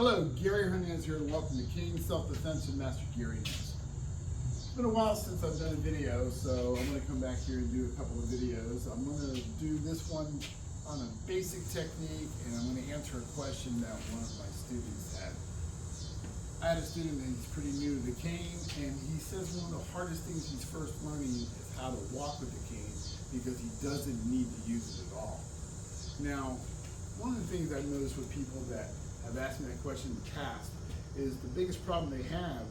Hello, Gary Hernandez here, and welcome to King Self-Defense with Master Gary Hernandez. It's been a while since I've done a video, so I'm going to come back here and do a couple of videos. I'm going to do this one on a basic technique, and I'm going to answer a question that one of my students had. I had a student that's pretty new to the cane, and he says one of the hardest things he's first learning is how to walk with the cane because he doesn't need to use it at all. Now, one of the things I've noticed with people that have asked me that question in the past is the biggest problem they have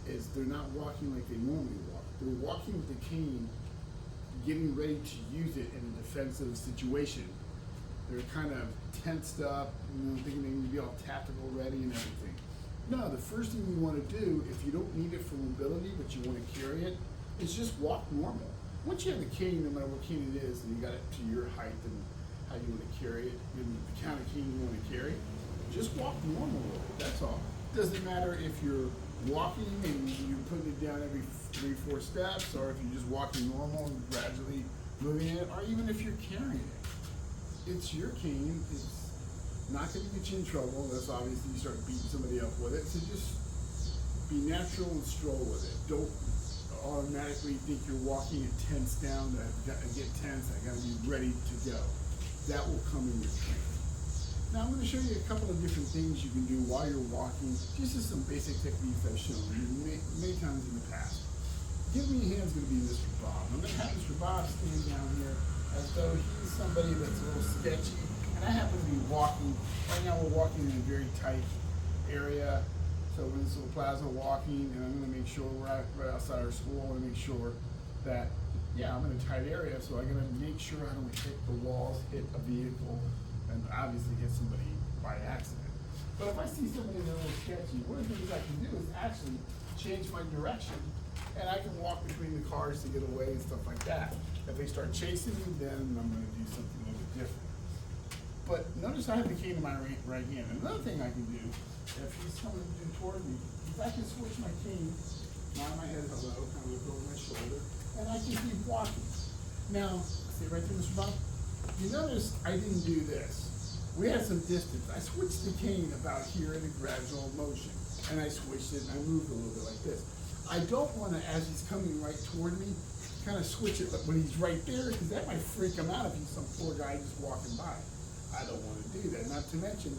is they're not walking like they normally walk. They're walking with the cane, getting ready to use it in a defensive situation. They're kind of tensed up, thinking they need to be all tactical ready and everything. No, the first thing you want to do, if you don't need it for mobility, but you want to carry it, is just walk normal. Once you have the cane, no matter what cane it is, and you got it to your height and how you want to carry it, and the kind of cane you want to carry, just walk normal with it, that's all. Doesn't matter if you're walking and you're putting it down every 3-4 steps, or if you're just walking normal and gradually moving it, or even if you're carrying it. It's your cane, it's not going to get you in trouble unless obviously you start beating somebody up with it, so just be natural and stroll with it. Don't automatically think you're walking it tense down, I get tense, I got to be ready to go. That will come in your training. Now I'm going to show you a couple of different things you can do while you're walking. Just as some basic techniques I've shown you many times in the past. Give me a hand is going to be Mr. Bob. I'm going to have Mr. Bob stand down here as though he's somebody that's a little sketchy. And I happen to be walking. Right now we're walking in a very tight area. So we're in this little plaza walking, and I'm going to make sure we're right outside our school. I want to make sure that, yeah, I'm in a tight area, so I'm going to make sure I don't hit the walls, hit a vehicle, and obviously hit somebody by accident. But if I see somebody that's a little sketchy, one of the things I can do is actually change my direction, and I can walk between the cars to get away and stuff like that. If they start chasing me, then I'm going to do something a little bit different. But notice I have the cane in my right hand. Another thing I can do, if he's coming toward me, is I can switch my cane, nod my head hello, kind of look over my shoulder, and I can keep walking. Now, stay right there, Mr. Bob. You notice I didn't do this. We had some distance. I switched the cane about here in a gradual motion, and I switched it and I moved a little bit like this. I don't want to, as he's coming right toward me, kind of switch it when he's right there, because that might freak him out if he's some poor guy just walking by. I don't want to do that. Not to mention,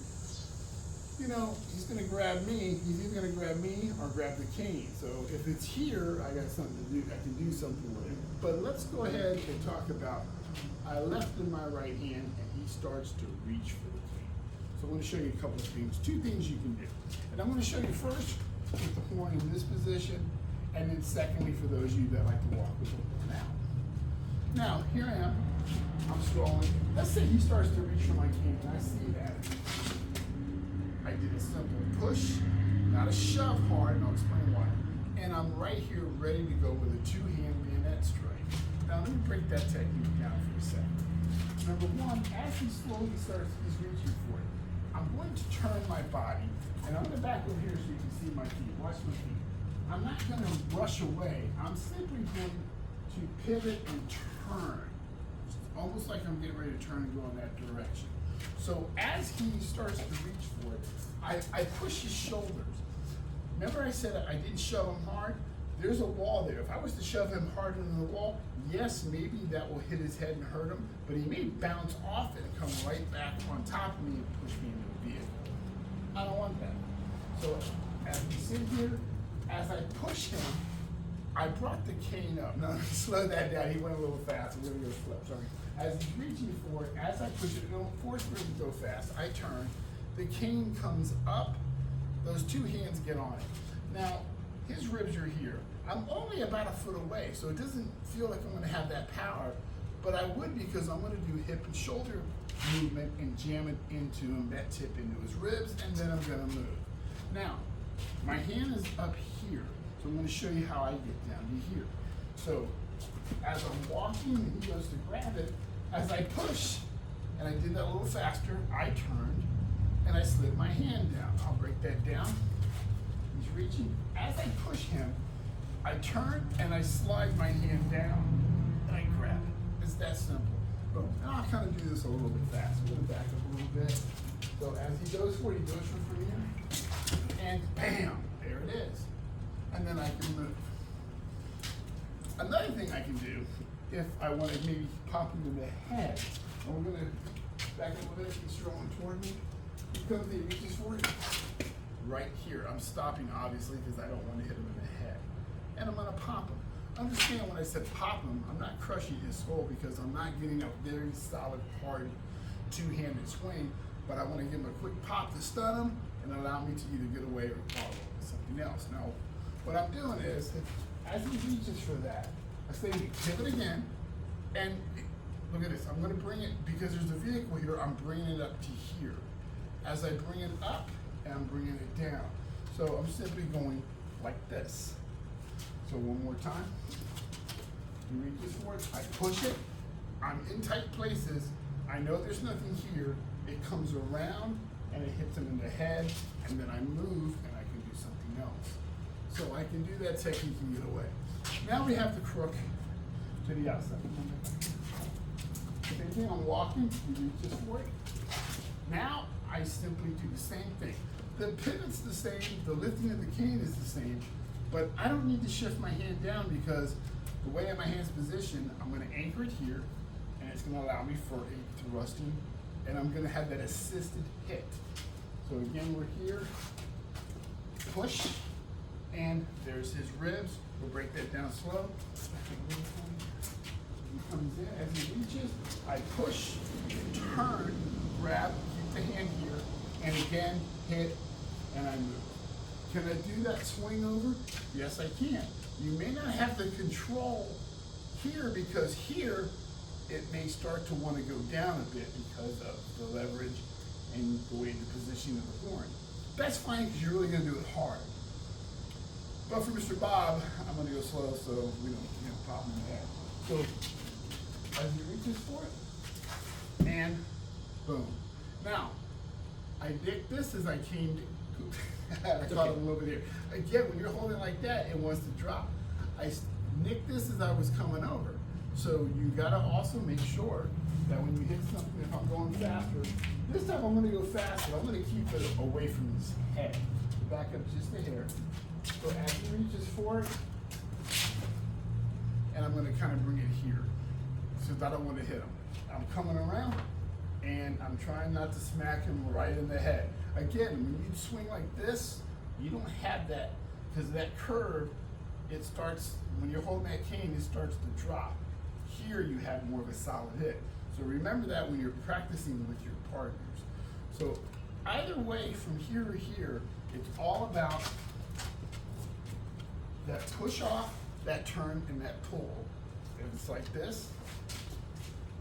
you know, he's going to grab me. He's either going to grab me or grab the cane. So if it's here, I got something to do. I can do something with it. But let's go ahead and talk about, I left in my right hand and he starts to reach for the cane. So I'm going to show you a couple of things, 2 things you can do. And I'm going to show you first with the horn in this position, and then secondly for those of you that like to walk with the horn out. Now, here I am, I'm strolling. Let's say he starts to reach for my cane, and I see that. I did a simple push, not a shove hard, and I'll explain why. And I'm right here ready to go with a 2-hand bayonet strike. Now let me break that technique down for a second. Number one, as he slowly starts, he's reaching for it. I'm going to turn my body, and I'm going to back over here so you can see my feet. Watch my feet. I'm not going to rush away. I'm simply going to pivot and turn. It's almost like I'm getting ready to turn and go in that direction. So as he starts to reach for it, I push his shoulders. Remember I said I didn't shove him hard? There's a wall there. If I was to shove him hard into the wall, yes, maybe that will hit his head and hurt him, but he may bounce off it and come right back on top of me and push me into the vehicle. I don't want that. So as we sit here, as I push him, I brought the cane up. Now, slow that down. He went a little fast. I'm going to go slow. Sorry. As he's reaching for it, as I push it, don't force me to go fast. I turn. The cane comes up. Those 2 hands get on it. Now, his ribs are here. I'm only about a foot away, so it doesn't feel like I'm going to have that power, but I would because I'm going to do hip and shoulder movement and jam it into him, that tip into his ribs, and then I'm going to move. Now, my hand is up here, so I'm going to show you how I get down to here. So, as I'm walking and he goes to grab it, as I push, and I did that a little faster, I turned, and I slid my hand down. I'll break that down. He's reaching. As I push him, I turn and I slide my hand down and I grab it. It's that simple. Boom. And I'll kind of do this a little bit fast. I'm going to back up a little bit. So as he goes for it, he goes for here. and bam, there it is. And then I can move. Another thing I can do, if I want to maybe pop him in the head, and we're going to back up a bit, he's throwing toward me. He comes in, he reaches for it. Right here, I'm stopping obviously because I don't want to hit him in the head. And I'm going to pop him. Understand when I said pop him, I'm not crushing his skull because I'm not getting a very solid, hard, two-handed swing, but I want to give him a quick pop to stun him and allow me to either get away or follow with something else. Now, what I'm doing is, as he reaches for that, I say pivot again, and look at this. I'm going to bring it, because there's a vehicle here, I'm bringing it up to here. As I bring it up, and I'm bringing it down. So I'm simply going like this. So one more time. He reaches for it, I push it, I'm in tight places, I know there's nothing here, it comes around and it hits him in the head, and then I move and I can do something else. So I can do that technique and get away. Now we have the crook to the outside. Same thing, I'm walking, he reaches for it. Now I simply do the same thing. The pivot's the same, the lifting of the cane is the same, but I don't need to shift my hand down because the way my hand's positioned, I'm going to anchor it here, and it's going to allow me for a thrusting, and I'm going to have that assisted hit. So again, we're here, push, and there's his ribs. We'll break that down slow. He comes in, as he reaches, I push, turn, grab, keep the hand here, and again, hit, and I move. Can I do that swing over? Yes, I can. You may not have the control here because here it may start to want to go down a bit because of the leverage and the way the position of the horn. That's fine because you're really going to do it hard. But for Mr. Bob, I'm going to go slow so we don't pop him in the head. So as he reaches for it, and boom. Now, I did this as I came to, I caught him a little bit here. Again, when you're holding like that, it wants to drop. I nicked this as I was coming over. So you gotta also make sure that when you hit something, if I'm going faster, this time I'm gonna go faster. I'm gonna keep it away from his head. Back up just a hair. So as he reaches for it, and I'm gonna kind of bring it here, since I don't want to hit him. I'm coming around, and I'm trying not to smack him right in the head. Again, when you swing like this, you don't have that, because that curve, it starts, when you're holding that cane, it starts to drop. Here you have more of a solid hit. So remember that when you're practicing with your partners. So either way, from here to here, it's all about that push off, that turn, and that pull. And it's like this,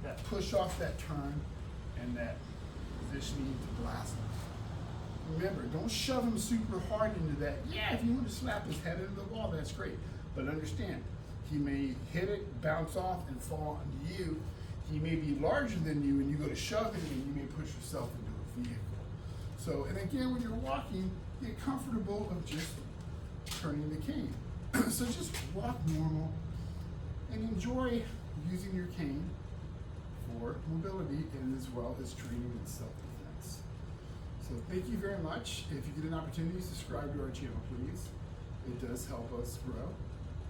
that push off, that turn, and that positioning to blast him. Remember, don't shove him super hard into that. Yeah, if you want to slap his head into the wall, that's great. But understand, he may hit it, bounce off, and fall onto you. He may be larger than you, and you go to shove him, and you may push yourself into a vehicle. So, and again, when you're walking, get comfortable of just turning the cane. So just walk normal and enjoy using your cane for mobility and as well as training and self-defense. So thank you very much. If you get an opportunity, subscribe to our channel, please. It does help us grow.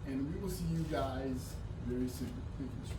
And we will see you guys very soon. Thank you, Mr.